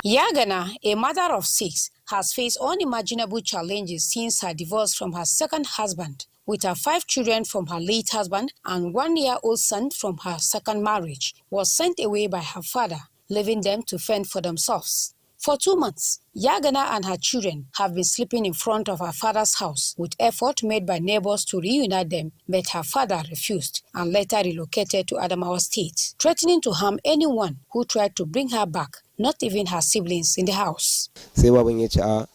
Yagana, a mother of 6, has faced unimaginable challenges since her divorce from her second husband, with her 5 children from her late husband and 1-year-old son from her second marriage, was sent away by her father, leaving them to fend for themselves. For 2 months, Yagana and her children have been sleeping in front of her father's house, with effort made by neighbors to reunite them, but her father refused and later relocated to Adamawa State, threatening to harm anyone who tried to bring her back, not even her siblings in the house. Sai baban ya ce a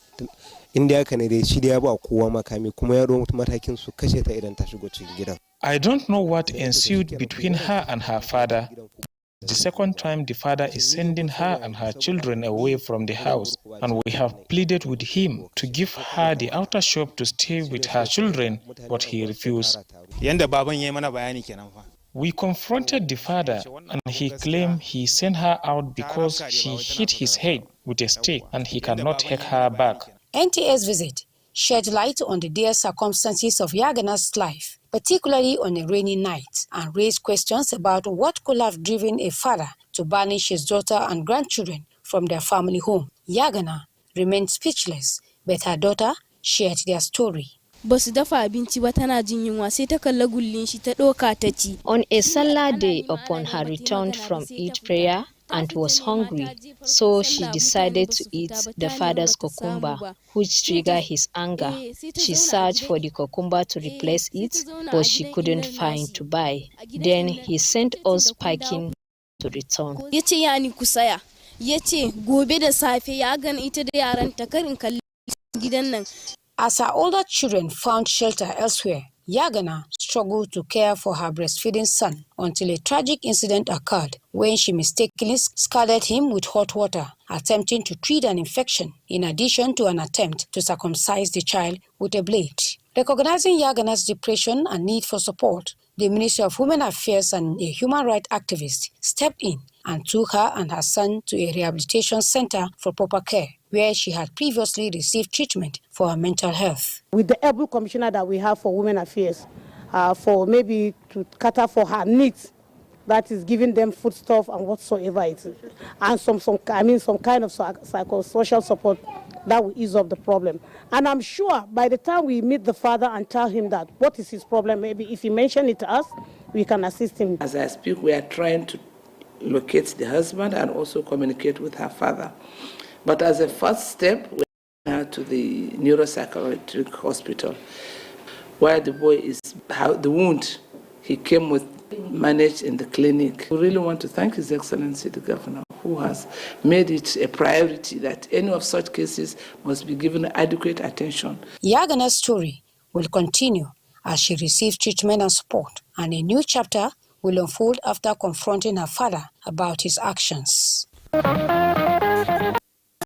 inda haka ne dai shi da ya ba kowa makami kuma ya ɗau matakin su kashe ta idan ta shigo cikin gidan. I don't know what ensued between her and her father. The second time the father is sending her and her children away from the house, and we have pleaded with him to give her the outer shop to stay with her children, but he refused. We confronted the father, and he claimed he sent her out because she hit his head with a stick and he cannot take her back. NTA's visit shed light on the dire circumstances of Yagana's life, particularly on a rainy night, and raised questions about what could have driven a father to banish his daughter and grandchildren from their family home. Yagana remained speechless, but her daughter shared their story. On a Salah day, upon her return from Eid prayer and was hungry, so she decided to eat the father's cucumber, which triggered his anger. She searched for the cucumber to replace it, but she couldn't find to buy. Then he sent us packing to return. As her older children found shelter elsewhere, Yagana struggled to care for her breastfeeding son until a tragic incident occurred when she mistakenly scalded him with hot water, attempting to treat an infection, in addition to an attempt to circumcise the child with a blade. Recognizing Yagana's depression and need for support, the Ministry of Women Affairs and a human rights activist stepped in and took her and her son to a rehabilitation center for proper care, where she had previously received treatment for her mental health. With the able commissioner that we have for Women Affairs, for maybe to cater for her needs, that is giving them foodstuff and whatsoever it is, and some kind of psychosocial support that will ease up the problem. And I'm sure by the time we meet the father and tell him that what is his problem, maybe if he mentioned it to us, we can assist him. As I speak, we are trying to locate the husband and also communicate with her father. But as a first step, we are to the neuropsychiatric hospital, where the boy is, the wound he came with managed in the clinic. We really want to thank His Excellency the Governor, who has made it a priority that any of such cases must be given adequate attention. Yagana's story will continue as she receives treatment and support, and a new chapter will unfold after confronting her father about his actions.